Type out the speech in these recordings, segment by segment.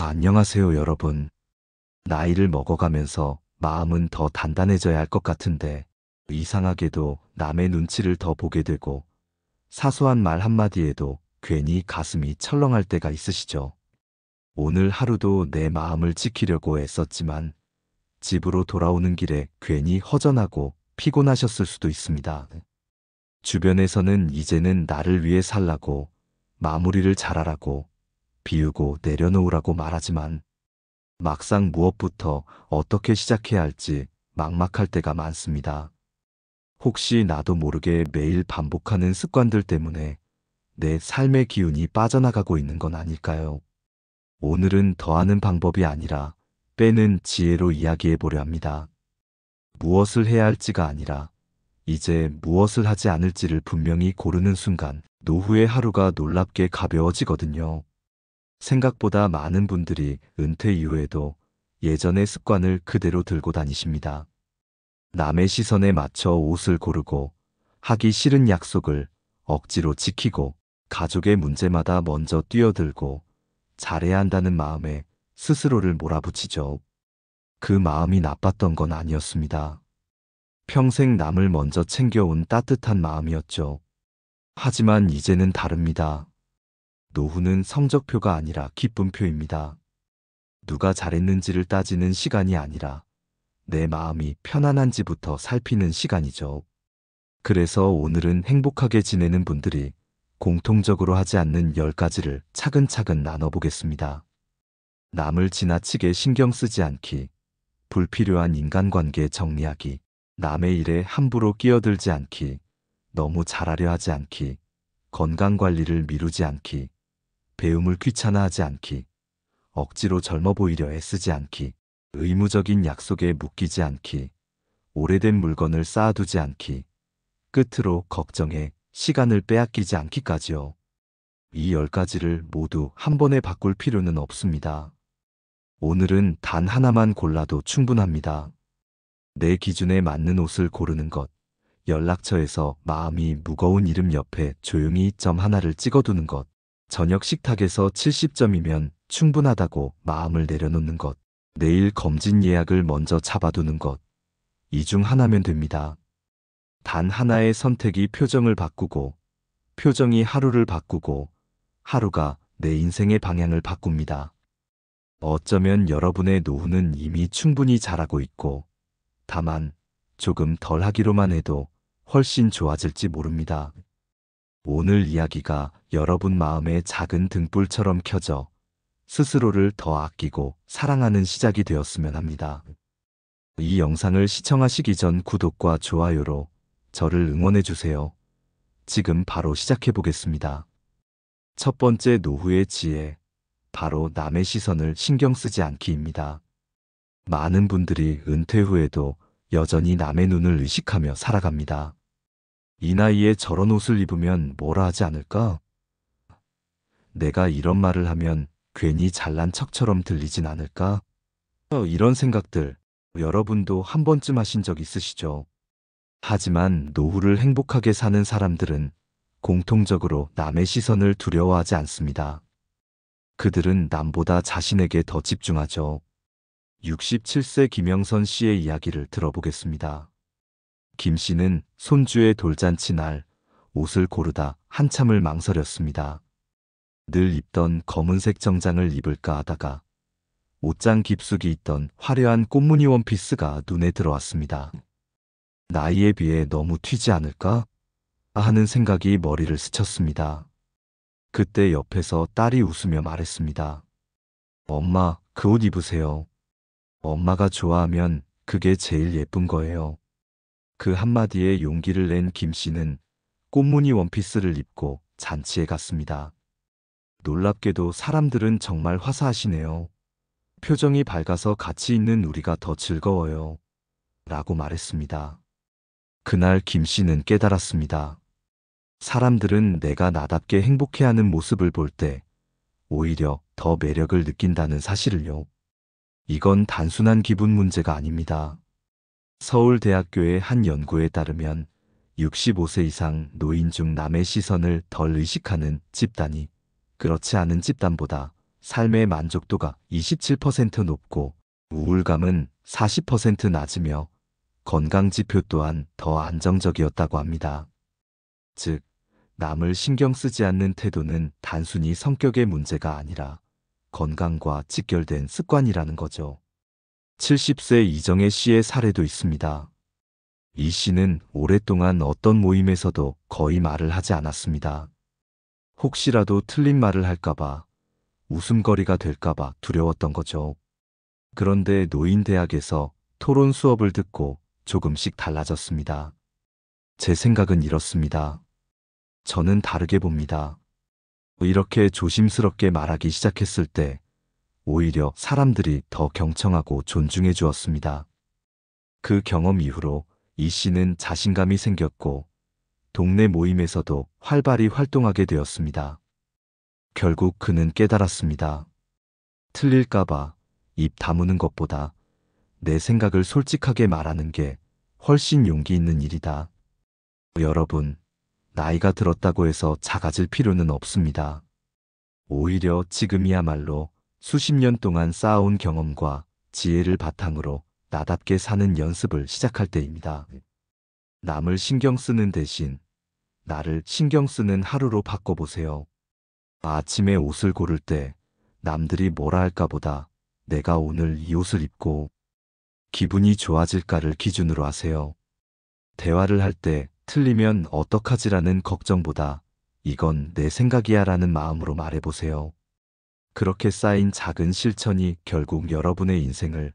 안녕하세요, 여러분. 나이를 먹어가면서 마음은 더 단단해져야 할 것 같은데, 이상하게도 남의 눈치를 더 보게 되고, 사소한 말 한마디에도 괜히 가슴이 철렁할 때가 있으시죠? 오늘 하루도 내 마음을 지키려고 애썼지만, 집으로 돌아오는 길에 괜히 허전하고 피곤하셨을 수도 있습니다. 주변에서는 이제는 나를 위해 살라고, 마무리를 잘하라고, 비우고 내려놓으라고 말하지만, 막상 무엇부터 어떻게 시작해야 할지 막막할 때가 많습니다. 혹시 나도 모르게 매일 반복하는 습관들 때문에 내 삶의 기운이 빠져나가고 있는 건 아닐까요? 오늘은 더하는 방법이 아니라 빼는 지혜로 이야기해 보려 합니다. 무엇을 해야 할지가 아니라 이제 무엇을 하지 않을지를 분명히 고르는 순간 노후의 하루가 놀랍게 가벼워지거든요. 생각보다 많은 분들이 은퇴 이후에도 예전의 습관을 그대로 들고 다니십니다. 남의 시선에 맞춰 옷을 고르고 하기 싫은 약속을 억지로 지키고 가족의 문제마다 먼저 뛰어들고 잘해야 한다는 마음에 스스로를 몰아붙이죠. 그 마음이 나빴던 건 아니었습니다. 평생 남을 먼저 챙겨온 따뜻한 마음이었죠. 하지만 이제는 다릅니다. 노후는 성적표가 아니라 기쁨표입니다. 누가 잘했는지를 따지는 시간이 아니라 내 마음이 편안한지부터 살피는 시간이죠. 그래서 오늘은 행복하게 지내는 분들이 공통적으로 하지 않는 10가지를 차근차근 나눠보겠습니다. 남을 지나치게 신경 쓰지 않기, 불필요한 인간관계 정리하기, 남의 일에 함부로 끼어들지 않기, 너무 잘하려 하지 않기, 건강관리를 미루지 않기, 배움을 귀찮아하지 않기, 억지로 젊어 보이려 애쓰지 않기, 의무적인 약속에 묶이지 않기, 오래된 물건을 쌓아두지 않기, 끝으로 걱정에 시간을 빼앗기지 않기까지요. 이 10가지를 모두 한 번에 바꿀 필요는 없습니다. 오늘은 단 하나만 골라도 충분합니다. 내 기준에 맞는 옷을 고르는 것, 연락처에서 마음이 무거운 이름 옆에 조용히 점 하나를 찍어두는 것, 저녁 식탁에서 70점이면 충분하다고 마음을 내려놓는 것, 내일 검진 예약을 먼저 잡아두는 것, 이 중 하나면 됩니다. 단 하나의 선택이 표정을 바꾸고, 표정이 하루를 바꾸고, 하루가 내 인생의 방향을 바꿉니다. 어쩌면 여러분의 노후는 이미 충분히 잘하고 있고, 다만 조금 덜 하기로만 해도 훨씬 좋아질지 모릅니다. 오늘 이야기가 여러분 마음의 작은 등불처럼 켜져 스스로를 더 아끼고 사랑하는 시작이 되었으면 합니다. 이 영상을 시청하시기 전 구독과 좋아요로 저를 응원해 주세요. 지금 바로 시작해 보겠습니다. 첫 번째 노후의 지혜, 바로 남의 시선을 신경 쓰지 않기입니다. 많은 분들이 은퇴 후에도 여전히 남의 눈을 의식하며 살아갑니다. 이 나이에 저런 옷을 입으면 뭐라 하지 않을까? 내가 이런 말을 하면 괜히 잘난 척처럼 들리진 않을까? 이런 생각들, 여러분도 한 번쯤 하신 적 있으시죠? 하지만 노후를 행복하게 사는 사람들은 공통적으로 남의 시선을 두려워하지 않습니다. 그들은 남보다 자신에게 더 집중하죠. 67세 김영선 씨의 이야기를 들어보겠습니다. 김 씨는 손주의 돌잔치 날 옷을 고르다 한참을 망설였습니다. 늘 입던 검은색 정장을 입을까 하다가 옷장 깊숙이 있던 화려한 꽃무늬 원피스가 눈에 들어왔습니다. 나이에 비해 너무 튀지 않을까? 하는 생각이 머리를 스쳤습니다. 그때 옆에서 딸이 웃으며 말했습니다. 엄마, 그 옷 입으세요. 엄마가 좋아하면 그게 제일 예쁜 거예요. 그 한마디에 용기를 낸 김 씨는 꽃무늬 원피스를 입고 잔치에 갔습니다. 놀랍게도 사람들은 정말 화사하시네요. 표정이 밝아서 같이 있는 우리가 더 즐거워요. 라고 말했습니다. 그날 김 씨는 깨달았습니다. 사람들은 내가 나답게 행복해하는 모습을 볼 때 오히려 더 매력을 느낀다는 사실을요. 이건 단순한 기분 문제가 아닙니다. 서울대학교의 한 연구에 따르면 65세 이상 노인 중 남의 시선을 덜 의식하는 집단이 그렇지 않은 집단보다 삶의 만족도가 27% 높고 우울감은 40% 낮으며 건강지표 또한 더 안정적이었다고 합니다. 즉, 남을 신경 쓰지 않는 태도는 단순히 성격의 문제가 아니라 건강과 직결된 습관이라는 거죠. 70세 이정혜 씨의 사례도 있습니다. 이 씨는 오랫동안 어떤 모임에서도 거의 말을 하지 않았습니다. 혹시라도 틀린 말을 할까봐, 웃음거리가 될까봐 두려웠던 거죠. 그런데 노인대학에서 토론 수업을 듣고 조금씩 달라졌습니다. 제 생각은 이렇습니다. 저는 다르게 봅니다. 이렇게 조심스럽게 말하기 시작했을 때 오히려 사람들이 더 경청하고 존중해 주었습니다. 그 경험 이후로 이 씨는 자신감이 생겼고 동네 모임에서도 활발히 활동하게 되었습니다. 결국 그는 깨달았습니다. 틀릴까봐 입 다무는 것보다 내 생각을 솔직하게 말하는 게 훨씬 용기 있는 일이다. 여러분, 나이가 들었다고 해서 작아질 필요는 없습니다. 오히려 지금이야말로 수십 년 동안 쌓아온 경험과 지혜를 바탕으로 나답게 사는 연습을 시작할 때입니다. 남을 신경 쓰는 대신 나를 신경 쓰는 하루로 바꿔보세요. 아침에 옷을 고를 때 남들이 뭐라 할까 보다 내가 오늘 이 옷을 입고 기분이 좋아질까를 기준으로 하세요. 대화를 할 때 틀리면 어떡하지라는 걱정보다 이건 내 생각이야 라는 마음으로 말해보세요. 그렇게 쌓인 작은 실천이 결국 여러분의 인생을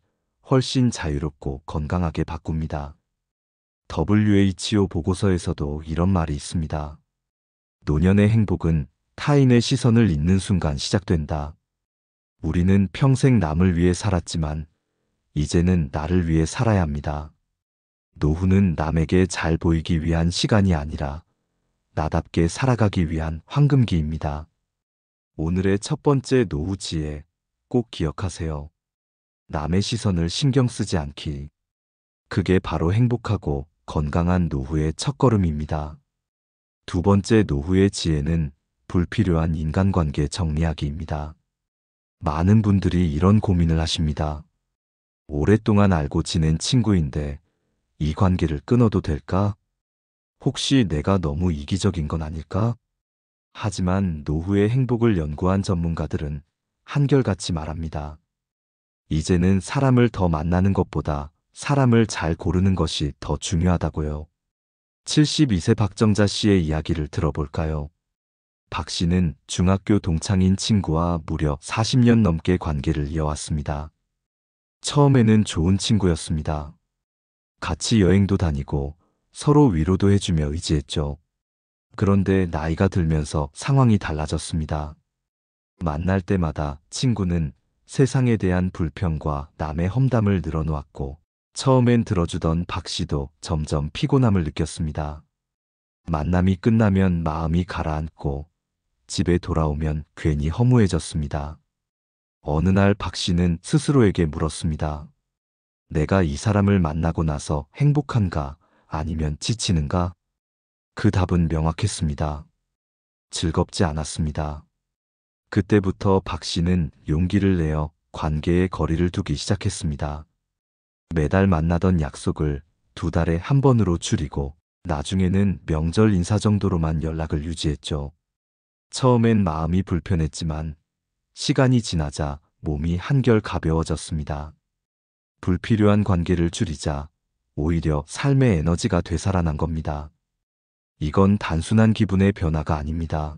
훨씬 자유롭고 건강하게 바꿉니다. WHO 보고서에서도 이런 말이 있습니다. 노년의 행복은 타인의 시선을 잇는 순간 시작된다. 우리는 평생 남을 위해 살았지만 이제는 나를 위해 살아야 합니다. 노후는 남에게 잘 보이기 위한 시간이 아니라 나답게 살아가기 위한 황금기입니다. 오늘의 첫 번째 노후 지혜 꼭 기억하세요. 남의 시선을 신경 쓰지 않기. 그게 바로 행복하고 건강한 노후의 첫걸음입니다. 두 번째 노후의 지혜는 불필요한 인간관계 정리하기입니다. 많은 분들이 이런 고민을 하십니다. 오랫동안 알고 지낸 친구인데 이 관계를 끊어도 될까? 혹시 내가 너무 이기적인 건 아닐까? 하지만 노후의 행복을 연구한 전문가들은 한결같이 말합니다. 이제는 사람을 더 만나는 것보다 사람을 잘 고르는 것이 더 중요하다고요. 72세 박정자 씨의 이야기를 들어볼까요? 박 씨는 중학교 동창인 친구와 무려 40년 넘게 관계를 이어왔습니다. 처음에는 좋은 친구였습니다. 같이 여행도 다니고 서로 위로도 해주며 의지했죠. 그런데 나이가 들면서 상황이 달라졌습니다. 만날 때마다 친구는 세상에 대한 불평과 남의 험담을 늘어놓았고 처음엔 들어주던 박 씨도 점점 피곤함을 느꼈습니다. 만남이 끝나면 마음이 가라앉고 집에 돌아오면 괜히 허무해졌습니다. 어느 날 박 씨는 스스로에게 물었습니다. 내가 이 사람을 만나고 나서 행복한가 아니면 지치는가? 그 답은 명확했습니다. 즐겁지 않았습니다. 그때부터 박 씨는 용기를 내어 관계에 거리를 두기 시작했습니다. 매달 만나던 약속을 2달에 한 번으로 줄이고 나중에는 명절 인사 정도로만 연락을 유지했죠. 처음엔 마음이 불편했지만 시간이 지나자 몸이 한결 가벼워졌습니다. 불필요한 관계를 줄이자 오히려 삶의 에너지가 되살아난 겁니다. 이건 단순한 기분의 변화가 아닙니다.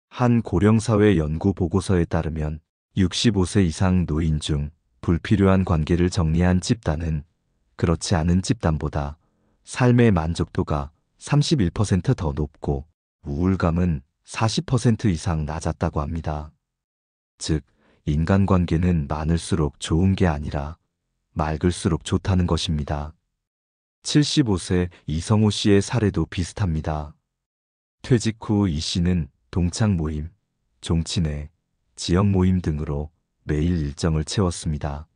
한 고령사회 연구 보고서에 따르면 65세 이상 노인 중 불필요한 관계를 정리한 집단은 그렇지 않은 집단보다 삶의 만족도가 31% 더 높고 우울감은 40% 이상 낮았다고 합니다. 즉, 인간관계는 많을수록 좋은 게 아니라 맑을수록 좋다는 것입니다. 75세 이성호 씨의 사례도 비슷합니다. 퇴직 후 이 씨는 동창 모임, 종친회, 지역 모임 등으로 매일 일정을 채웠습니다.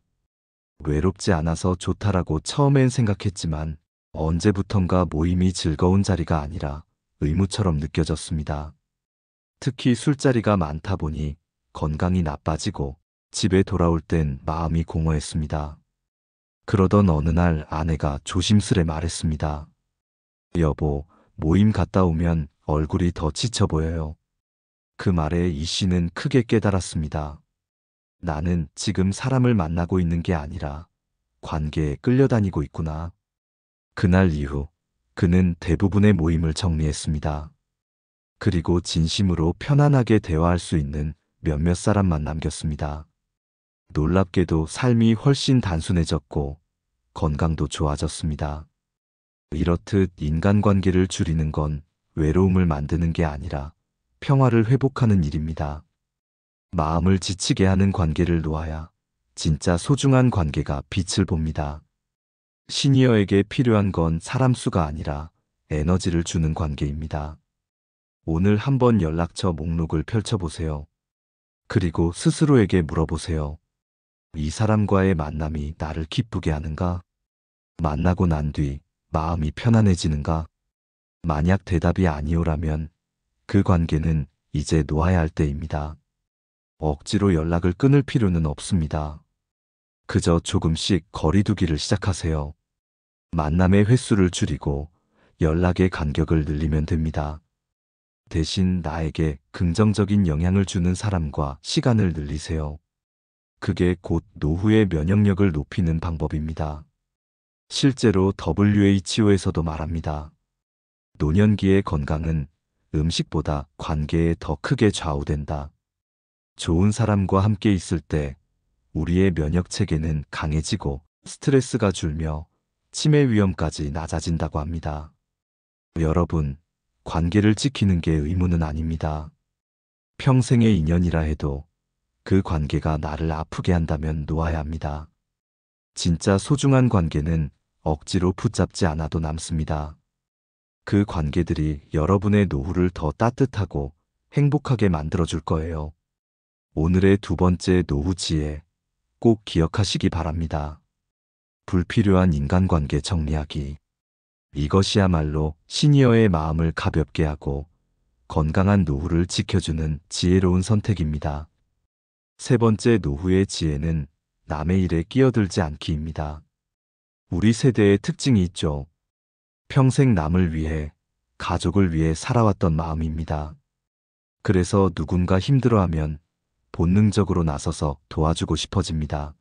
외롭지 않아서 좋다라고 처음엔 생각했지만 언제부턴가 모임이 즐거운 자리가 아니라 의무처럼 느껴졌습니다. 특히 술자리가 많다 보니 건강이 나빠지고 집에 돌아올 땐 마음이 공허했습니다. 그러던 어느 날 아내가 조심스레 말했습니다. 여보, 모임 갔다 오면 얼굴이 더 지쳐 보여요. 그 말에 이 씨는 크게 깨달았습니다. 나는 지금 사람을 만나고 있는 게 아니라 관계에 끌려다니고 있구나. 그날 이후 그는 대부분의 모임을 정리했습니다. 그리고 진심으로 편안하게 대화할 수 있는 몇몇 사람만 남겼습니다. 놀랍게도 삶이 훨씬 단순해졌고 건강도 좋아졌습니다. 이렇듯 인간관계를 줄이는 건 외로움을 만드는 게 아니라 평화를 회복하는 일입니다. 마음을 지치게 하는 관계를 놓아야 진짜 소중한 관계가 빛을 봅니다. 시니어에게 필요한 건 사람 수가 아니라 에너지를 주는 관계입니다. 오늘 한번 연락처 목록을 펼쳐보세요. 그리고 스스로에게 물어보세요. 이 사람과의 만남이 나를 기쁘게 하는가? 만나고 난 뒤 마음이 편안해지는가? 만약 대답이 아니오라면 그 관계는 이제 놓아야 할 때입니다. 억지로 연락을 끊을 필요는 없습니다. 그저 조금씩 거리두기를 시작하세요. 만남의 횟수를 줄이고 연락의 간격을 늘리면 됩니다. 대신 나에게 긍정적인 영향을 주는 사람과 시간을 늘리세요. 그게 곧 노후의 면역력을 높이는 방법입니다. 실제로 WHO에서도 말합니다. 노년기의 건강은 음식보다 관계에 더 크게 좌우된다. 좋은 사람과 함께 있을 때 우리의 면역 체계는 강해지고 스트레스가 줄며 치매 위험까지 낮아진다고 합니다. 여러분, 관계를 지키는 게 의무는 아닙니다. 평생의 인연이라 해도 그 관계가 나를 아프게 한다면 놓아야 합니다. 진짜 소중한 관계는 억지로 붙잡지 않아도 남습니다. 그 관계들이 여러분의 노후를 더 따뜻하고 행복하게 만들어줄 거예요. 오늘의 두 번째 노후 지혜, 꼭 기억하시기 바랍니다. 불필요한 인간관계 정리하기. 이것이야말로 시니어의 마음을 가볍게 하고 건강한 노후를 지켜주는 지혜로운 선택입니다. 세 번째 노후의 지혜는 남의 일에 끼어들지 않기입니다. 우리 세대의 특징이 있죠. 평생 남을 위해, 가족을 위해 살아왔던 마음입니다. 그래서 누군가 힘들어하면 본능적으로 나서서 도와주고 싶어집니다.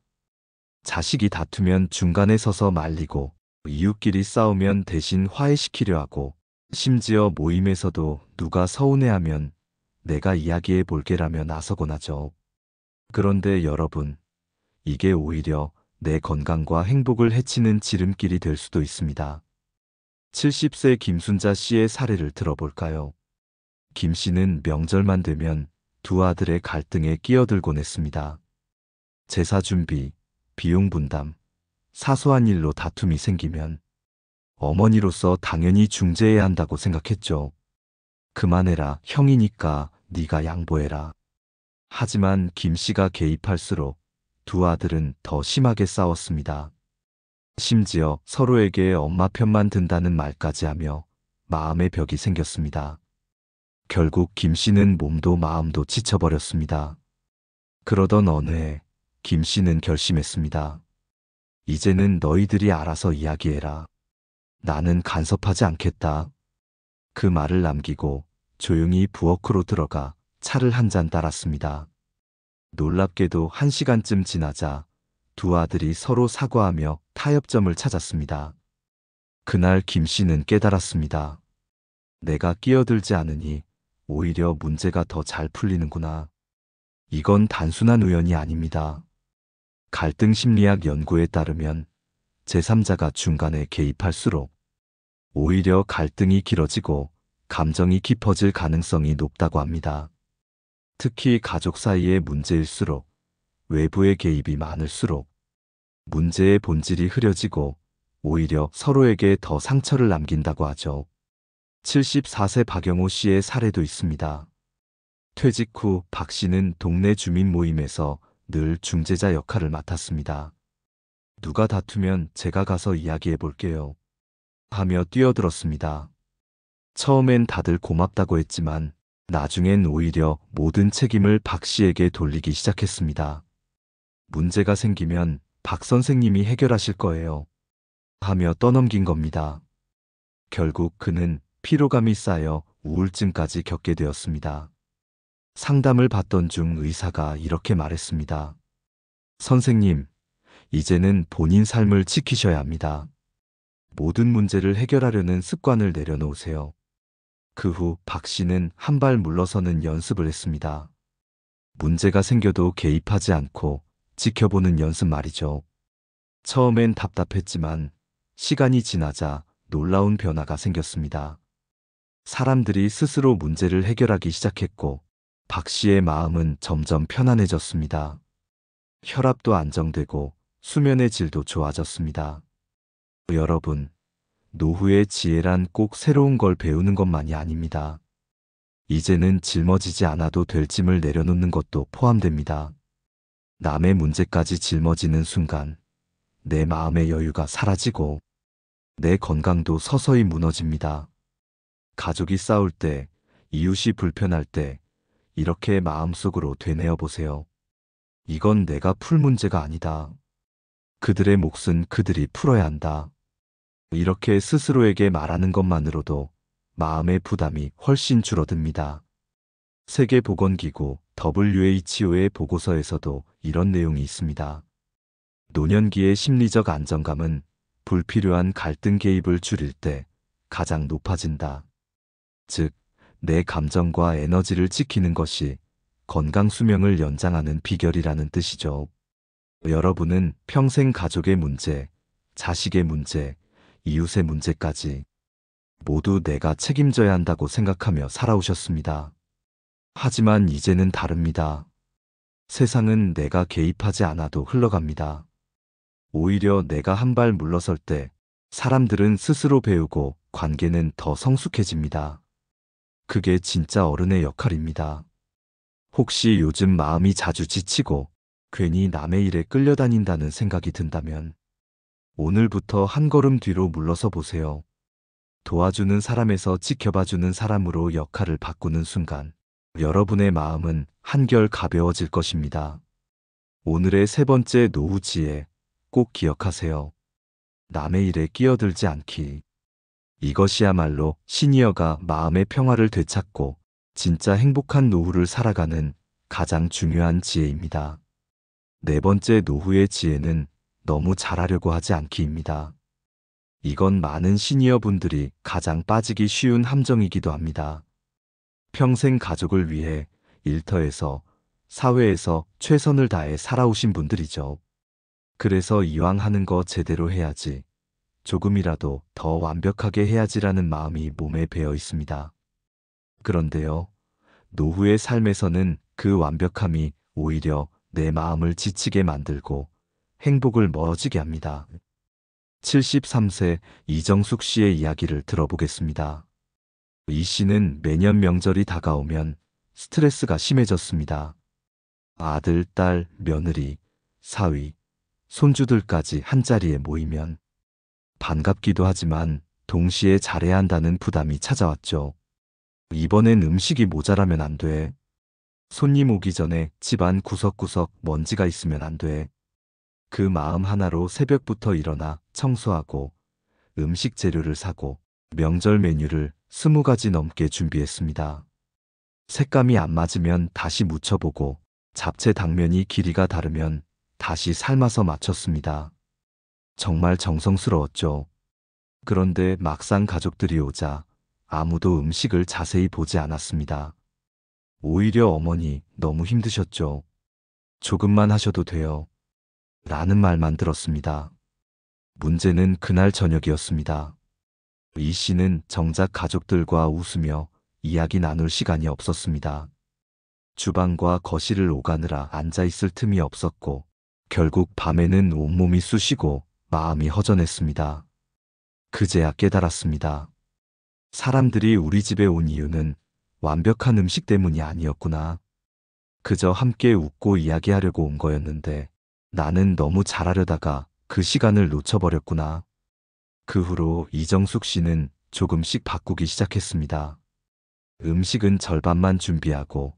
자식이 다투면 중간에 서서 말리고, 이웃끼리 싸우면 대신 화해시키려 하고, 심지어 모임에서도 누가 서운해하면 내가 이야기해 볼게라며 나서곤 하죠. 그런데 여러분, 이게 오히려 내 건강과 행복을 해치는 지름길이 될 수도 있습니다. 70세 김순자 씨의 사례를 들어볼까요? 김 씨는 명절만 되면 두 아들의 갈등에 끼어들곤 했습니다. 제사 준비, 비용 분담, 사소한 일로 다툼이 생기면 어머니로서 당연히 중재해야 한다고 생각했죠. 그만해라, 형이니까 네가 양보해라. 하지만 김 씨가 개입할수록 두 아들은 더 심하게 싸웠습니다. 심지어 서로에게 엄마 편만 든다는 말까지 하며 마음의 벽이 생겼습니다. 결국 김 씨는 몸도 마음도 지쳐버렸습니다. 그러던 어느 해 김 씨는 결심했습니다. 이제는 너희들이 알아서 이야기해라. 나는 간섭하지 않겠다. 그 말을 남기고 조용히 부엌으로 들어가 차를 한 잔 따랐습니다. 놀랍게도 1시간쯤 지나자 두 아들이 서로 사과하며 타협점을 찾았습니다. 그날 김 씨는 깨달았습니다. 내가 끼어들지 않으니 오히려 문제가 더 잘 풀리는구나. 이건 단순한 우연이 아닙니다. 갈등 심리학 연구에 따르면 제3자가 중간에 개입할수록 오히려 갈등이 길어지고 감정이 깊어질 가능성이 높다고 합니다. 특히 가족 사이의 문제일수록, 외부의 개입이 많을수록 문제의 본질이 흐려지고 오히려 서로에게 더 상처를 남긴다고 하죠. 74세 박영호 씨의 사례도 있습니다. 퇴직 후 박 씨는 동네 주민 모임에서 늘 중재자 역할을 맡았습니다. 누가 다투면 제가 가서 이야기해 볼게요. 하며 뛰어들었습니다. 처음엔 다들 고맙다고 했지만 나중엔 오히려 모든 책임을 박 씨에게 돌리기 시작했습니다. 문제가 생기면 박 선생님이 해결하실 거예요. 하며 떠넘긴 겁니다. 결국 그는 피로감이 쌓여 우울증까지 겪게 되었습니다. 상담을 받던 중 의사가 이렇게 말했습니다. 선생님, 이제는 본인 삶을 지키셔야 합니다. 모든 문제를 해결하려는 습관을 내려놓으세요. 그 후 박 씨는 한 발 물러서는 연습을 했습니다. 문제가 생겨도 개입하지 않고 지켜보는 연습 말이죠. 처음엔 답답했지만 시간이 지나자 놀라운 변화가 생겼습니다. 사람들이 스스로 문제를 해결하기 시작했고 박 씨의 마음은 점점 편안해졌습니다. 혈압도 안정되고 수면의 질도 좋아졌습니다. 여러분, 노후의 지혜란 꼭 새로운 걸 배우는 것만이 아닙니다. 이제는 짊어지지 않아도 될 짐을 내려놓는 것도 포함됩니다. 남의 문제까지 짊어지는 순간 내 마음의 여유가 사라지고 내 건강도 서서히 무너집니다. 가족이 싸울 때, 이웃이 불편할 때 이렇게 마음속으로 되뇌어 보세요. 이건 내가 풀 문제가 아니다. 그들의 몫은 그들이 풀어야 한다. 이렇게 스스로에게 말하는 것만으로도 마음의 부담이 훨씬 줄어듭니다. 세계보건기구 WHO의 보고서에서도 이런 내용이 있습니다. 노년기의 심리적 안정감은 불필요한 갈등 개입을 줄일 때 가장 높아진다. 즉, 내 감정과 에너지를 지키는 것이 건강 수명을 연장하는 비결이라는 뜻이죠. 여러분은 평생 가족의 문제, 자식의 문제, 이웃의 문제까지 모두 내가 책임져야 한다고 생각하며 살아오셨습니다. 하지만 이제는 다릅니다. 세상은 내가 개입하지 않아도 흘러갑니다. 오히려 내가 한 발 물러설 때 사람들은 스스로 배우고 관계는 더 성숙해집니다. 그게 진짜 어른의 역할입니다. 혹시 요즘 마음이 자주 지치고 괜히 남의 일에 끌려다닌다는 생각이 든다면 오늘부터 한 걸음 뒤로 물러서 보세요. 도와주는 사람에서 지켜봐주는 사람으로 역할을 바꾸는 순간 여러분의 마음은 한결 가벼워질 것입니다. 오늘의 세 번째 노후 지혜 꼭 기억하세요. 남의 일에 끼어들지 않기. 이것이야말로 시니어가 마음의 평화를 되찾고 진짜 행복한 노후를 살아가는 가장 중요한 지혜입니다. 네 번째 노후의 지혜는 너무 잘하려고 하지 않기입니다. 이건 많은 시니어 분들이 가장 빠지기 쉬운 함정이기도 합니다. 평생 가족을 위해 일터에서, 사회에서 최선을 다해 살아오신 분들이죠. 그래서 이왕 하는 거 제대로 해야지, 조금이라도 더 완벽하게 해야지라는 마음이 몸에 배어 있습니다. 그런데요, 노후의 삶에서는 그 완벽함이 오히려 내 마음을 지치게 만들고 행복을 멀어지게 합니다. 73세 이정숙 씨의 이야기를 들어보겠습니다. 이 씨는 매년 명절이 다가오면 스트레스가 심해졌습니다. 아들, 딸, 며느리, 사위, 손주들까지 한자리에 모이면 반갑기도 하지만 동시에 잘해야 한다는 부담이 찾아왔죠. 이번엔 음식이 모자라면 안 돼. 손님 오기 전에 집안 구석구석 먼지가 있으면 안 돼. 그 마음 하나로 새벽부터 일어나 청소하고 음식 재료를 사고 명절 메뉴를 20가지 넘게 준비했습니다. 색감이 안 맞으면 다시 묻혀보고 잡채 당면이 길이가 다르면 다시 삶아서 맞췄습니다. 정말 정성스러웠죠. 그런데 막상 가족들이 오자 아무도 음식을 자세히 보지 않았습니다. 오히려 어머니 너무 힘드셨죠. 조금만 하셔도 돼요. 라는 말만 들었습니다. 문제는 그날 저녁이었습니다. 이 씨는 정작 가족들과 웃으며 이야기 나눌 시간이 없었습니다. 주방과 거실을 오가느라 앉아있을 틈이 없었고 결국 밤에는 온몸이 쑤시고 마음이 허전했습니다. 그제야 깨달았습니다. 사람들이 우리 집에 온 이유는 완벽한 음식 때문이 아니었구나. 그저 함께 웃고 이야기하려고 온 거였는데 나는 너무 잘하려다가 그 시간을 놓쳐버렸구나. 그 후로 이정숙 씨는 조금씩 바꾸기 시작했습니다. 음식은 절반만 준비하고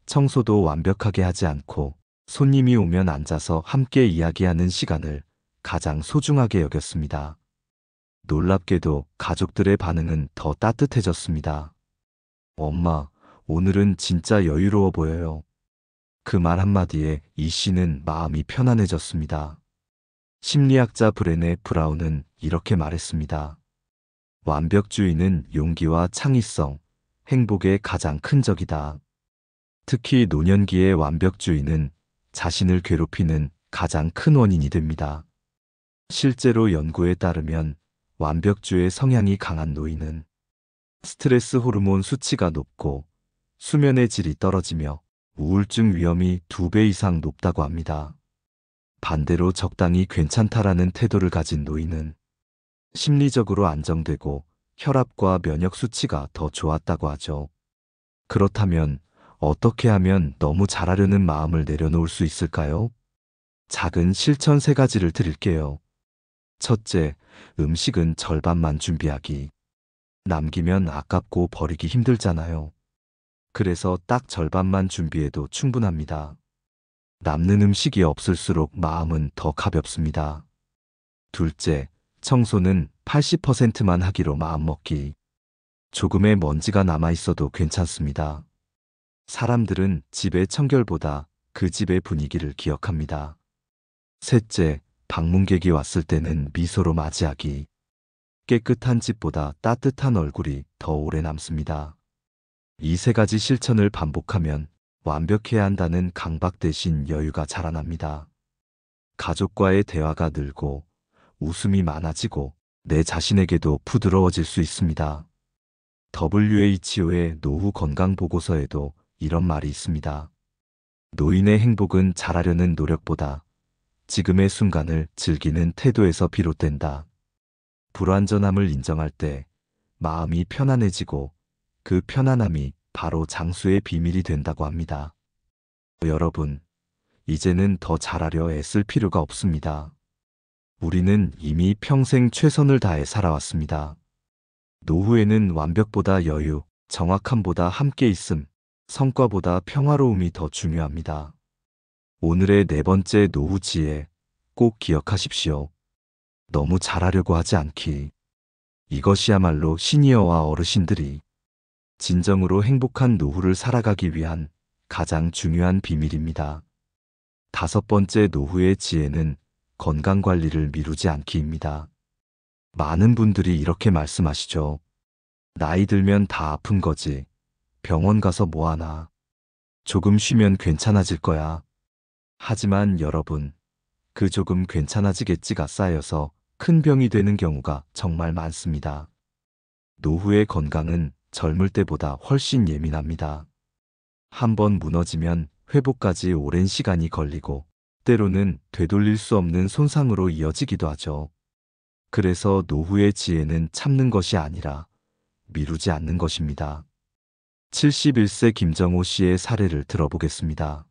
청소도 완벽하게 하지 않고 손님이 오면 앉아서 함께 이야기하는 시간을 가장 소중하게 여겼습니다. 놀랍게도 가족들의 반응은 더 따뜻해졌습니다. 엄마, 오늘은 진짜 여유로워 보여요. 그 말 한마디에 이 씨는 마음이 편안해졌습니다. 심리학자 브레네 브라운은 이렇게 말했습니다. 완벽주의는 용기와 창의성, 행복의 가장 큰 적이다. 특히 노년기의 완벽주의는 자신을 괴롭히는 가장 큰 원인이 됩니다. 실제로 연구에 따르면 완벽주의 성향이 강한 노인은 스트레스 호르몬 수치가 높고 수면의 질이 떨어지며 우울증 위험이 2배 이상 높다고 합니다. 반대로 적당히 괜찮다라는 태도를 가진 노인은 심리적으로 안정되고 혈압과 면역 수치가 더 좋았다고 하죠. 그렇다면 어떻게 하면 너무 잘하려는 마음을 내려놓을 수 있을까요? 작은 실천 3가지를 드릴게요. 첫째, 음식은 절반만 준비하기. 남기면 아깝고 버리기 힘들잖아요. 그래서 딱 절반만 준비해도 충분합니다. 남는 음식이 없을수록 마음은 더 가볍습니다. 둘째, 청소는 80%만 하기로 마음먹기. 조금의 먼지가 남아있어도 괜찮습니다. 사람들은 집의 청결보다 그 집의 분위기를 기억합니다. 셋째, 방문객이 왔을 때는 미소로 맞이하기. 깨끗한 집보다 따뜻한 얼굴이 더 오래 남습니다. 이 3가지 실천을 반복하면 완벽해야 한다는 강박 대신 여유가 자라납니다. 가족과의 대화가 늘고 웃음이 많아지고 내 자신에게도 부드러워질 수 있습니다. WHO의 노후 건강 보고서에도 이런 말이 있습니다. 노인의 행복은 잘하려는 노력보다 지금의 순간을 즐기는 태도에서 비롯된다. 불완전함을 인정할 때 마음이 편안해지고 그 편안함이 바로 장수의 비밀이 된다고 합니다. 여러분, 이제는 더 잘하려 애쓸 필요가 없습니다. 우리는 이미 평생 최선을 다해 살아왔습니다. 노후에는 완벽보다 여유, 정확함보다 함께 있음, 성과보다 평화로움이 더 중요합니다. 오늘의 4번째 노후 지혜, 꼭 기억하십시오. 너무 잘하려고 하지 않기. 이것이야말로 시니어와 어르신들이 진정으로 행복한 노후를 살아가기 위한 가장 중요한 비밀입니다. 5번째 노후의 지혜는 건강관리를 미루지 않기입니다. 많은 분들이 이렇게 말씀하시죠. 나이 들면 다 아픈 거지. 병원 가서 뭐하나. 조금 쉬면 괜찮아질 거야. 하지만 여러분, 그 조금 괜찮아지겠지가 쌓여서 큰 병이 되는 경우가 정말 많습니다. 노후의 건강은 젊을 때보다 훨씬 예민합니다. 한번 무너지면 회복까지 오랜 시간이 걸리고 때로는 되돌릴 수 없는 손상으로 이어지기도 하죠. 그래서 노후의 지혜는 참는 것이 아니라 미루지 않는 것입니다. 71세 김정호 씨의 사례를 들어보겠습니다.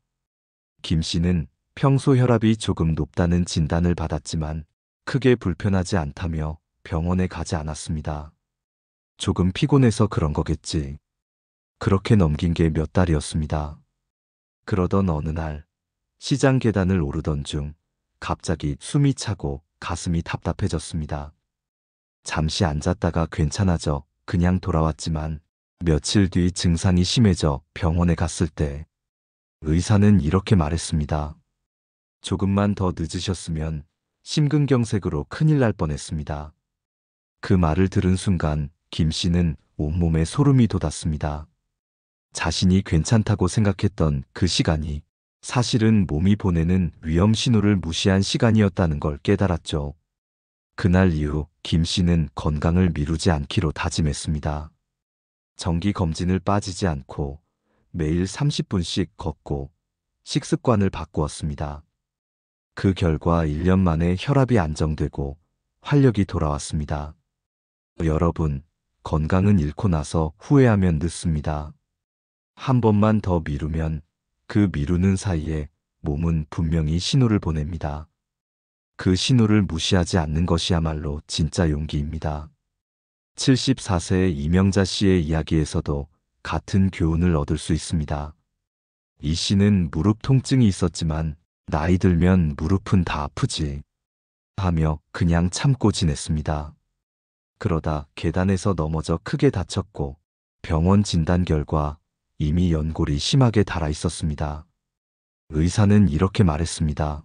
김 씨는 평소 혈압이 조금 높다는 진단을 받았지만 크게 불편하지 않다며 병원에 가지 않았습니다. 조금 피곤해서 그런 거겠지. 그렇게 넘긴 게 몇 달이었습니다. 그러던 어느 날 시장 계단을 오르던 중 갑자기 숨이 차고 가슴이 답답해졌습니다. 잠시 앉았다가 괜찮아져 그냥 돌아왔지만 며칠 뒤 증상이 심해져 병원에 갔을 때 의사는 이렇게 말했습니다. 조금만 더 늦으셨으면 심근경색으로 큰일 날 뻔했습니다. 그 말을 들은 순간 김 씨는 온몸에 소름이 돋았습니다. 자신이 괜찮다고 생각했던 그 시간이 사실은 몸이 보내는 위험 신호를 무시한 시간이었다는 걸 깨달았죠. 그날 이후 김 씨는 건강을 미루지 않기로 다짐했습니다. 정기 검진을 빠지지 않고 매일 30분씩 걷고 식습관을 바꾸었습니다. 그 결과 1년 만에 혈압이 안정되고 활력이 돌아왔습니다. 여러분, 건강은 잃고 나서 후회하면 늦습니다. 한 번만 더 미루면 그 미루는 사이에 몸은 분명히 신호를 보냅니다. 그 신호를 무시하지 않는 것이야말로 진짜 용기입니다. 74세의 이명자 씨의 이야기에서도 같은 교훈을 얻을 수 있습니다. 이 씨는 무릎 통증이 있었지만 나이 들면 무릎은 다 아프지 하며 그냥 참고 지냈습니다. 그러다 계단에서 넘어져 크게 다쳤고 병원 진단 결과 이미 연골이 심하게 닳아 있었습니다. 의사는 이렇게 말했습니다.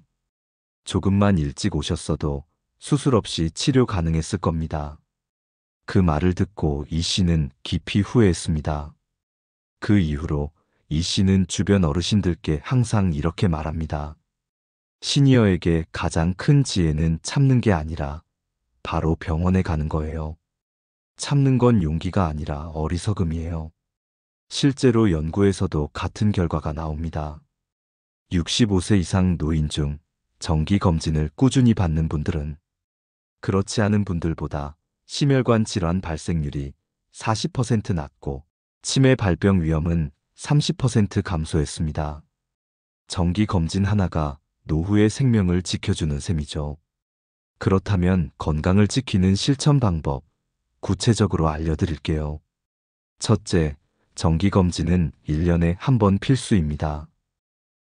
조금만 일찍 오셨어도 수술 없이 치료 가능했을 겁니다. 그 말을 듣고 이 씨는 깊이 후회했습니다. 그 이후로 이 씨는 주변 어르신들께 항상 이렇게 말합니다. 시니어에게 가장 큰 지혜는 참는 게 아니라 바로 병원에 가는 거예요. 참는 건 용기가 아니라 어리석음이에요. 실제로 연구에서도 같은 결과가 나옵니다. 65세 이상 노인 중 정기검진을 꾸준히 받는 분들은 그렇지 않은 분들보다 심혈관 질환 발생률이 40% 낮고 치매 발병 위험은 30% 감소했습니다. 정기검진 하나가 노후의 생명을 지켜주는 셈이죠. 그렇다면 건강을 지키는 실천 방법 구체적으로 알려드릴게요. 첫째, 정기검진은 1년에 한 번 필수입니다.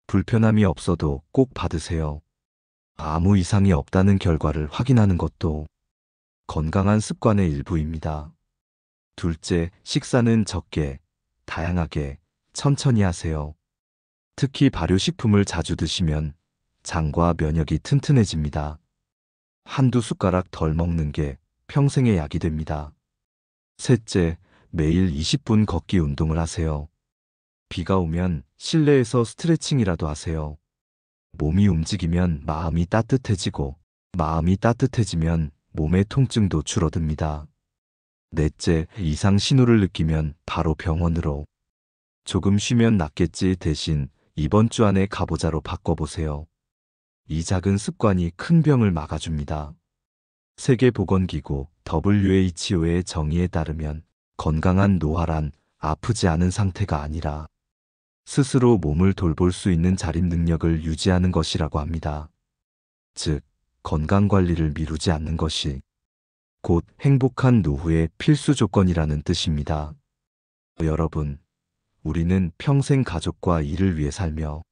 불편함이 없어도 꼭 받으세요. 아무 이상이 없다는 결과를 확인하는 것도 건강한 습관의 일부입니다. 둘째, 식사는 적게, 다양하게, 천천히 하세요. 특히 발효식품을 자주 드시면 장과 면역이 튼튼해집니다. 한두 숟가락 덜 먹는 게 평생의 약이 됩니다. 셋째, 매일 20분 걷기 운동을 하세요. 비가 오면 실내에서 스트레칭이라도 하세요. 몸이 움직이면 마음이 따뜻해지고 마음이 따뜻해지면 몸의 통증도 줄어듭니다. 넷째, 이상 신호를 느끼면 바로 병원으로. 조금 쉬면 낫겠지 대신 이번 주 안에 가보자로 바꿔보세요. 이 작은 습관이 큰 병을 막아줍니다. 세계보건기구 WHO의 정의에 따르면 건강한 노화란 아프지 않은 상태가 아니라 스스로 몸을 돌볼 수 있는 자립 능력을 유지하는 것이라고 합니다. 즉, 건강관리를 미루지 않는 것이 곧 행복한 노후의 필수 조건이라는 뜻입니다. 여러분, 우리는 평생 가족과 일을 위해 살며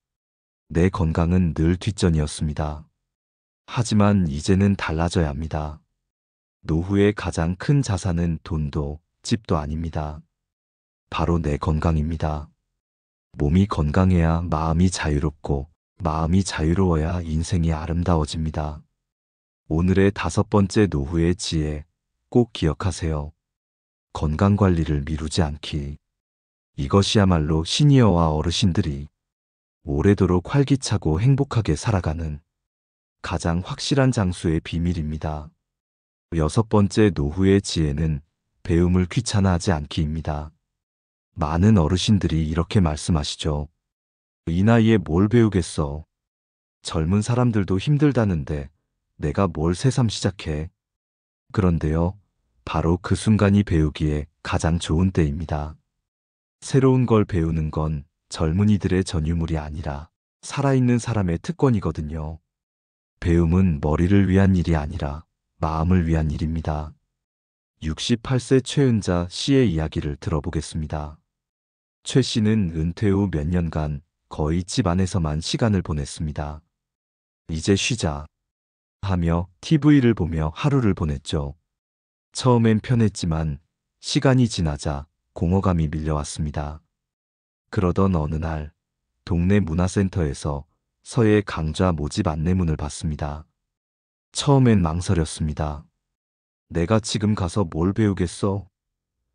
내 건강은 늘 뒷전이었습니다. 하지만 이제는 달라져야 합니다. 노후의 가장 큰 자산은 돈도 집도 아닙니다. 바로 내 건강입니다. 몸이 건강해야 마음이 자유롭고 마음이 자유로워야 인생이 아름다워집니다. 오늘의 5번째 노후의 지혜 꼭 기억하세요. 건강관리를 미루지 않기. 이것이야말로 시니어와 어르신들이 오래도록 활기차고 행복하게 살아가는 가장 확실한 장수의 비밀입니다. 6번째 노후의 지혜는 배움을 귀찮아하지 않기입니다. 많은 어르신들이 이렇게 말씀하시죠. 이 나이에 뭘 배우겠어. 젊은 사람들도 힘들다는데 내가 뭘 새삼 시작해. 그런데요, 바로 그 순간이 배우기에 가장 좋은 때입니다. 새로운 걸 배우는 건 젊은이들의 전유물이 아니라 살아있는 사람의 특권이거든요. 배움은 머리를 위한 일이 아니라 마음을 위한 일입니다. 68세 최은자 씨의 이야기를 들어보겠습니다. 최 씨는 은퇴 후 몇 년간 거의 집 안에서만 시간을 보냈습니다. 이제 쉬자 하며 TV를 보며 하루를 보냈죠. 처음엔 편했지만 시간이 지나자 공허감이 밀려왔습니다. 그러던 어느 날 동네 문화센터에서 서예 강좌 모집 안내문을 봤습니다. 처음엔 망설였습니다. 내가 지금 가서 뭘 배우겠어?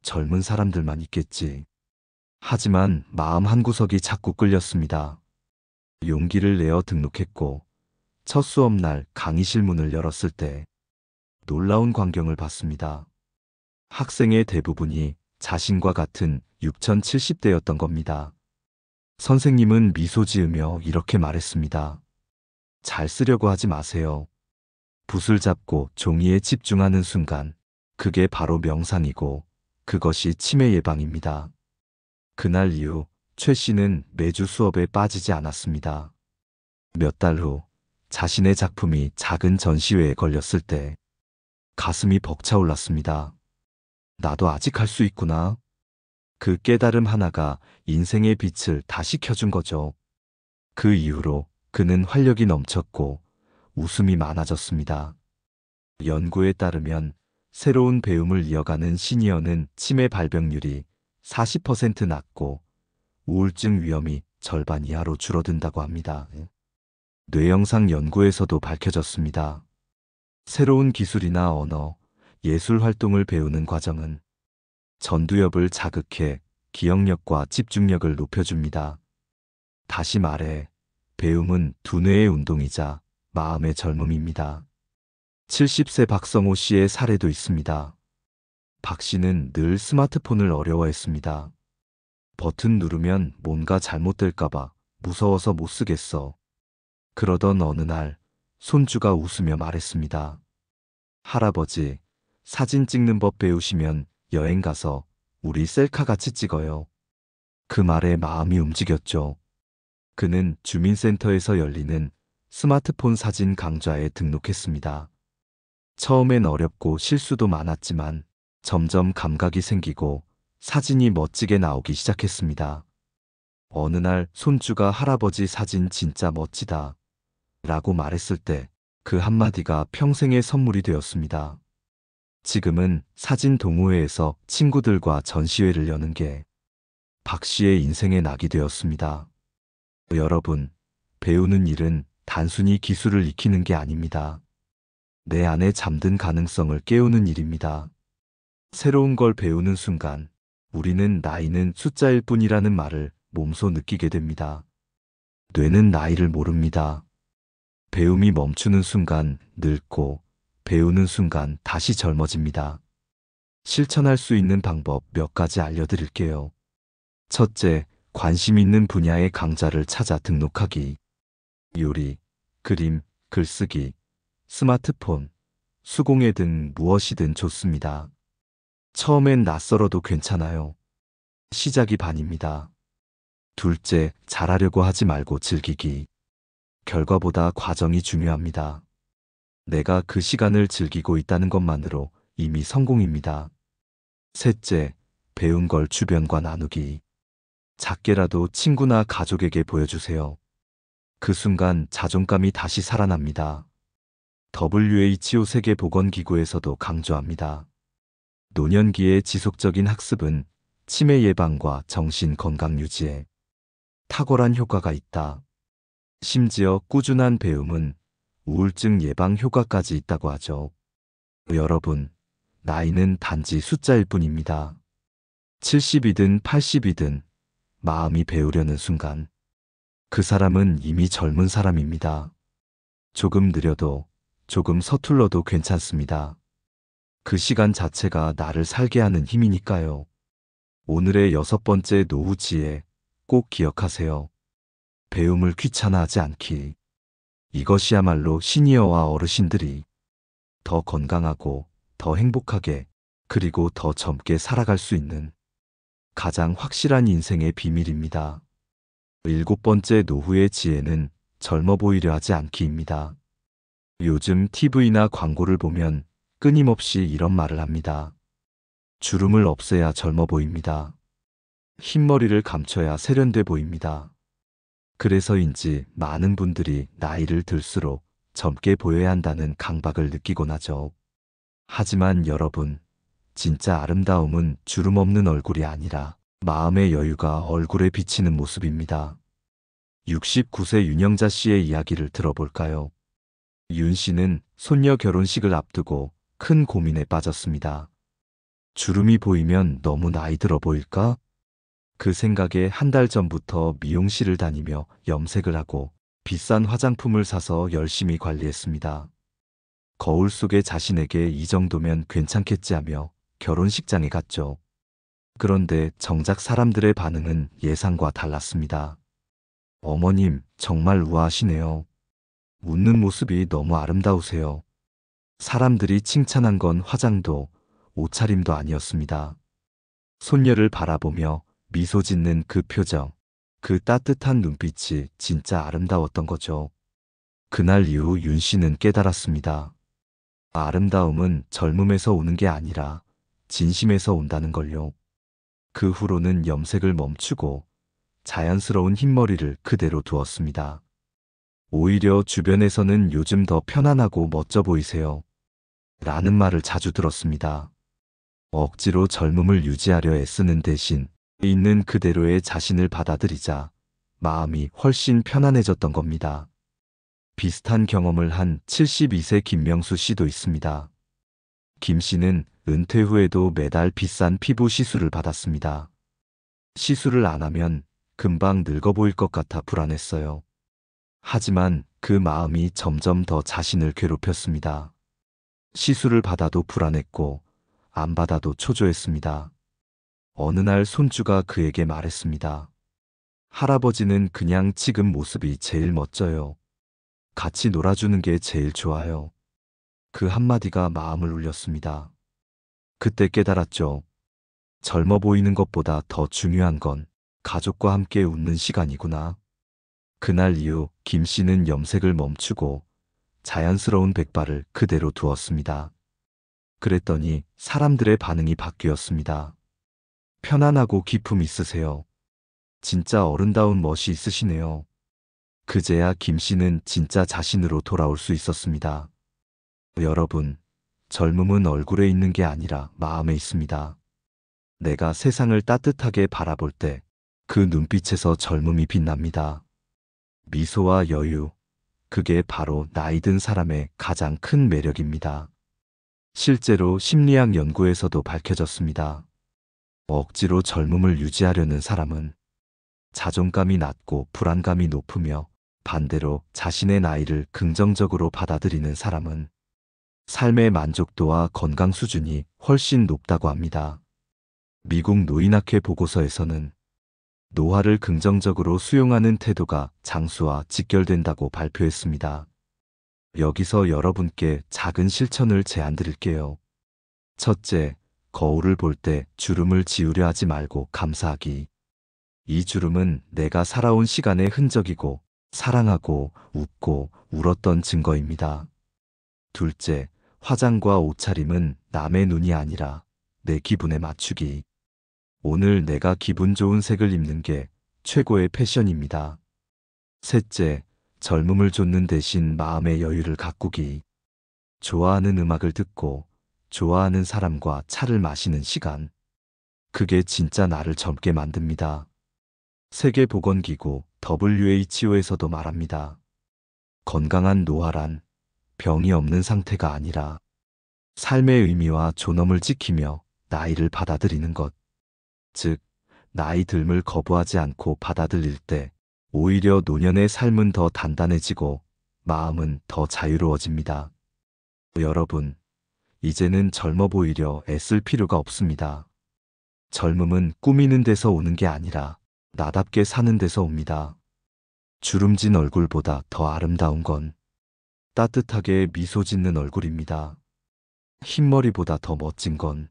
젊은 사람들만 있겠지. 하지만 마음 한구석이 자꾸 끌렸습니다. 용기를 내어 등록했고 첫 수업날 강의실 문을 열었을 때 놀라운 광경을 봤습니다. 학생의 대부분이 자신과 같은 6070대였던 겁니다. 선생님은 미소 지으며 이렇게 말했습니다. 잘 쓰려고 하지 마세요. 붓을 잡고 종이에 집중하는 순간 그게 바로 명상이고 그것이 치매 예방입니다. 그날 이후 최 씨는 매주 수업에 빠지지 않았습니다. 몇 달 후 자신의 작품이 작은 전시회에 걸렸을 때 가슴이 벅차올랐습니다. 나도 아직 할 수 있구나. 그 깨달음 하나가 인생의 빛을 다시 켜준 거죠. 그 이후로 그는 활력이 넘쳤고 웃음이 많아졌습니다. 연구에 따르면 새로운 배움을 이어가는 시니어는 치매 발병률이 40% 낮고 우울증 위험이 절반 이하로 줄어든다고 합니다. 뇌영상 연구에서도 밝혀졌습니다. 새로운 기술이나 언어, 예술 활동을 배우는 과정은 전두엽을 자극해 기억력과 집중력을 높여줍니다. 다시 말해, 배움은 두뇌의 운동이자 마음의 젊음입니다. 70세 박성호 씨의 사례도 있습니다. 박 씨는 늘 스마트폰을 어려워했습니다. 버튼 누르면 뭔가 잘못될까봐 무서워서 못 쓰겠어. 그러던 어느 날 손주가 웃으며 말했습니다. 할아버지, 사진 찍는 법 배우시면 여행 가서 우리 셀카 같이 찍어요. 그 말에 마음이 움직였죠. 그는 주민센터에서 열리는 스마트폰 사진 강좌에 등록했습니다. 처음엔 어렵고 실수도 많았지만 점점 감각이 생기고 사진이 멋지게 나오기 시작했습니다. 어느 날 손주가 할아버지 사진 진짜 멋지다 라고 말했을 때 그 한마디가 평생의 선물이 되었습니다. 지금은 사진 동호회에서 친구들과 전시회를 여는 게 박 씨의 인생의 낙이 되었습니다. 여러분, 배우는 일은 단순히 기술을 익히는 게 아닙니다. 내 안에 잠든 가능성을 깨우는 일입니다. 새로운 걸 배우는 순간 우리는 나이는 숫자일 뿐이라는 말을 몸소 느끼게 됩니다. 뇌는 나이를 모릅니다. 배움이 멈추는 순간 늙고 배우는 순간 다시 젊어집니다. 실천할 수 있는 방법 몇 가지 알려드릴게요. 첫째, 관심 있는 분야의 강좌를 찾아 등록하기. 요리, 그림, 글쓰기, 스마트폰, 수공예 등 무엇이든 좋습니다. 처음엔 낯설어도 괜찮아요. 시작이 반입니다. 둘째, 잘하려고 하지 말고 즐기기. 결과보다 과정이 중요합니다. 내가 그 시간을 즐기고 있다는 것만으로 이미 성공입니다. 셋째, 배운 걸 주변과 나누기. 작게라도 친구나 가족에게 보여주세요. 그 순간 자존감이 다시 살아납니다. WHO 세계보건기구에서도 강조합니다. 노년기의 지속적인 학습은 치매 예방과 정신 건강 유지에 탁월한 효과가 있다. 심지어 꾸준한 배움은 우울증 예방 효과까지 있다고 하죠. 여러분, 나이는 단지 숫자일 뿐입니다. 70이든 80이든 마음이 배우려는 순간 그 사람은 이미 젊은 사람입니다. 조금 느려도 조금 서툴러도 괜찮습니다. 그 시간 자체가 나를 살게 하는 힘이니까요. 오늘의 6번째 노후 지혜 꼭 기억하세요. 배움을 귀찮아하지 않기. 이것이야말로 시니어와 어르신들이 더 건강하고 더 행복하게 그리고 더 젊게 살아갈 수 있는 가장 확실한 인생의 비밀입니다. 7번째 노후의 지혜는 젊어 보이려 하지 않기입니다. 요즘 TV나 광고를 보면 끊임없이 이런 말을 합니다. 주름을 없애야 젊어 보입니다. 흰머리를 감춰야 세련돼 보입니다. 그래서인지 많은 분들이 나이를 들수록 젊게 보여야 한다는 강박을 느끼곤 하죠. 하지만 여러분, 진짜 아름다움은 주름 없는 얼굴이 아니라 마음의 여유가 얼굴에 비치는 모습입니다. 69세 윤영자 씨의 이야기를 들어볼까요? 윤 씨는 손녀 결혼식을 앞두고 큰 고민에 빠졌습니다. 주름이 보이면 너무 나이 들어 보일까? 그 생각에 한 달 전부터 미용실을 다니며 염색을 하고 비싼 화장품을 사서 열심히 관리했습니다. 거울 속의 자신에게 이 정도면 괜찮겠지 하며 결혼식장에 갔죠. 그런데 정작 사람들의 반응은 예상과 달랐습니다. 어머님, 정말 우아하시네요. 웃는 모습이 너무 아름다우세요. 사람들이 칭찬한 건 화장도 옷차림도 아니었습니다. 손녀를 바라보며 미소 짓는 그 표정, 그 따뜻한 눈빛이 진짜 아름다웠던 거죠. 그날 이후 윤 씨는 깨달았습니다. 아름다움은 젊음에서 오는 게 아니라 진심에서 온다는 걸요. 그 후로는 염색을 멈추고 자연스러운 흰머리를 그대로 두었습니다. 오히려 주변에서는 요즘 더 편안하고 멋져 보이세요. 라는 말을 자주 들었습니다. 억지로 젊음을 유지하려 애쓰는 대신 있는 그대로의 자신을 받아들이자 마음이 훨씬 편안해졌던 겁니다. 비슷한 경험을 한 72세 김명수 씨도 있습니다. 김 씨는 은퇴 후에도 매달 비싼 피부 시술을 받았습니다. 시술을 안 하면 금방 늙어 보일 것 같아 불안했어요. 하지만 그 마음이 점점 더 자신을 괴롭혔습니다. 시술을 받아도 불안했고 안 받아도 초조했습니다. 어느 날 손주가 그에게 말했습니다. 할아버지는 그냥 지금 모습이 제일 멋져요. 같이 놀아주는 게 제일 좋아요. 그 한마디가 마음을 울렸습니다. 그때 깨달았죠. 젊어 보이는 것보다 더 중요한 건 가족과 함께 웃는 시간이구나. 그날 이후 김 씨는 염색을 멈추고 자연스러운 백발을 그대로 두었습니다. 그랬더니 사람들의 반응이 바뀌었습니다. 편안하고 기품 있으세요. 진짜 어른다운 멋이 있으시네요. 그제야 김 씨는 진짜 자신으로 돌아올 수 있었습니다. 여러분, 젊음은 얼굴에 있는 게 아니라 마음에 있습니다. 내가 세상을 따뜻하게 바라볼 때 그 눈빛에서 젊음이 빛납니다. 미소와 여유, 그게 바로 나이 든 사람의 가장 큰 매력입니다. 실제로 심리학 연구에서도 밝혀졌습니다. 억지로 젊음을 유지하려는 사람은 자존감이 낮고 불안감이 높으며 반대로 자신의 나이를 긍정적으로 받아들이는 사람은 삶의 만족도와 건강 수준이 훨씬 높다고 합니다. 미국 노인학회 보고서에서는 노화를 긍정적으로 수용하는 태도가 장수와 직결된다고 발표했습니다. 여기서 여러분께 작은 실천을 제안 드릴게요. 첫째, 거울을 볼 때 주름을 지우려 하지 말고 감사하기. 이 주름은 내가 살아온 시간의 흔적이고 사랑하고 웃고 울었던 증거입니다. 둘째, 화장과 옷차림은 남의 눈이 아니라 내 기분에 맞추기. 오늘 내가 기분 좋은 색을 입는 게 최고의 패션입니다. 셋째, 젊음을 좇는 대신 마음의 여유를 가꾸기. 좋아하는 음악을 듣고 좋아하는 사람과 차를 마시는 시간. 그게 진짜 나를 젊게 만듭니다. 세계보건기구 WHO에서도 말합니다. 건강한 노화란 병이 없는 상태가 아니라 삶의 의미와 존엄을 지키며 나이를 받아들이는 것. 즉, 나이 듦을 거부하지 않고 받아들일 때 오히려 노년의 삶은 더 단단해지고 마음은 더 자유로워집니다. 여러분, 이제는 젊어 보이려 애쓸 필요가 없습니다. 젊음은 꾸미는 데서 오는 게 아니라 나답게 사는 데서 옵니다. 주름진 얼굴보다 더 아름다운 건 따뜻하게 미소 짓는 얼굴입니다. 흰머리보다 더 멋진 건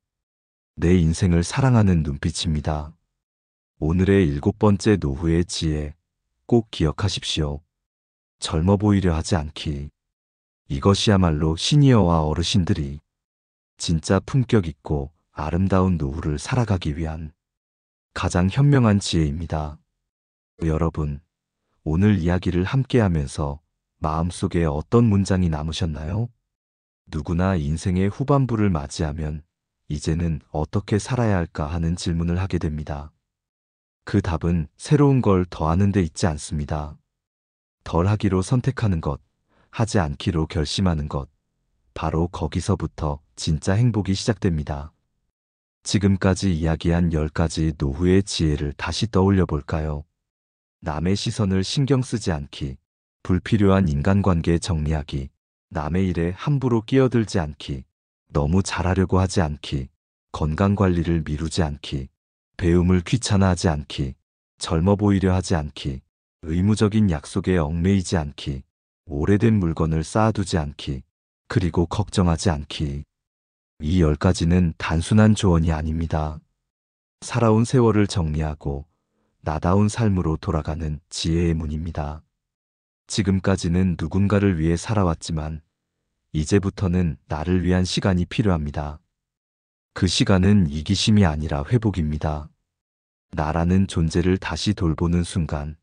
내 인생을 사랑하는 눈빛입니다. 오늘의 7번째 노후의 지혜, 꼭 기억하십시오. 젊어 보이려 하지 않기. 이것이야말로 시니어와 어르신들이 진짜 품격 있고 아름다운 노후를 살아가기 위한 가장 현명한 지혜입니다. 여러분, 오늘 이야기를 함께하면서 마음속에 어떤 문장이 남으셨나요? 누구나 인생의 후반부를 맞이하면 이제는 어떻게 살아야 할까 하는 질문을 하게 됩니다. 그 답은 새로운 걸 더하는 데 있지 않습니다. 덜 하기로 선택하는 것, 하지 않기로 결심하는 것, 바로 거기서부터 진짜 행복이 시작됩니다. 지금까지 이야기한 10가지 노후의 지혜를 다시 떠올려 볼까요? 남의 시선을 신경 쓰지 않기, 불필요한 인간관계 정리하기, 남의 일에 함부로 끼어들지 않기, 너무 잘하려고 하지 않기, 건강관리를 미루지 않기, 배움을 귀찮아하지 않기, 젊어 보이려 하지 않기, 의무적인 약속에 얽매이지 않기, 오래된 물건을 쌓아두지 않기, 그리고 걱정하지 않기. 이 10가지는 단순한 조언이 아닙니다. 살아온 세월을 정리하고 나다운 삶으로 돌아가는 지혜의 문입니다. 지금까지는 누군가를 위해 살아왔지만 이제부터는 나를 위한 시간이 필요합니다. 그 시간은 이기심이 아니라 회복입니다. 나라는 존재를 다시 돌보는 순간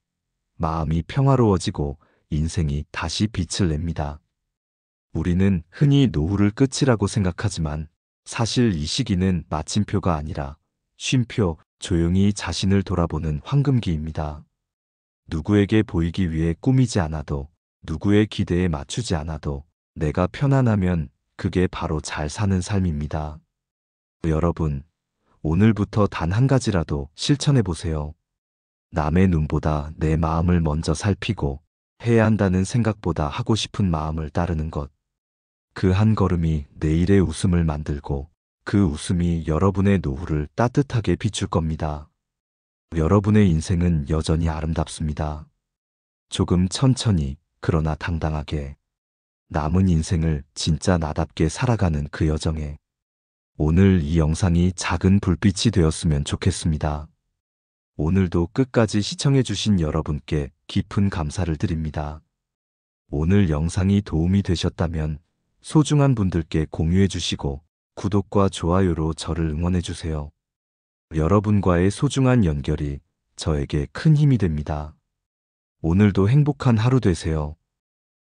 마음이 평화로워지고 인생이 다시 빛을 냅니다. 우리는 흔히 노후를 끝이라고 생각하지만 사실 이 시기는 마침표가 아니라 쉼표, 조용히 자신을 돌아보는 황금기입니다. 누구에게 보이기 위해 꾸미지 않아도, 누구의 기대에 맞추지 않아도 내가 편안하면 그게 바로 잘 사는 삶입니다. 여러분, 오늘부터 단 한 가지라도 실천해 보세요. 남의 눈보다 내 마음을 먼저 살피고 해야 한다는 생각보다 하고 싶은 마음을 따르는 것. 그 한 걸음이 내일의 웃음을 만들고 그 웃음이 여러분의 노후를 따뜻하게 비출 겁니다. 여러분의 인생은 여전히 아름답습니다. 조금 천천히, 그러나 당당하게 남은 인생을 진짜 나답게 살아가는 그 여정에 오늘 이 영상이 작은 불빛이 되었으면 좋겠습니다. 오늘도 끝까지 시청해주신 여러분께 깊은 감사를 드립니다. 오늘 영상이 도움이 되셨다면 소중한 분들께 공유해주시고 구독과 좋아요로 저를 응원해주세요. 여러분과의 소중한 연결이 저에게 큰 힘이 됩니다. 오늘도 행복한 하루 되세요.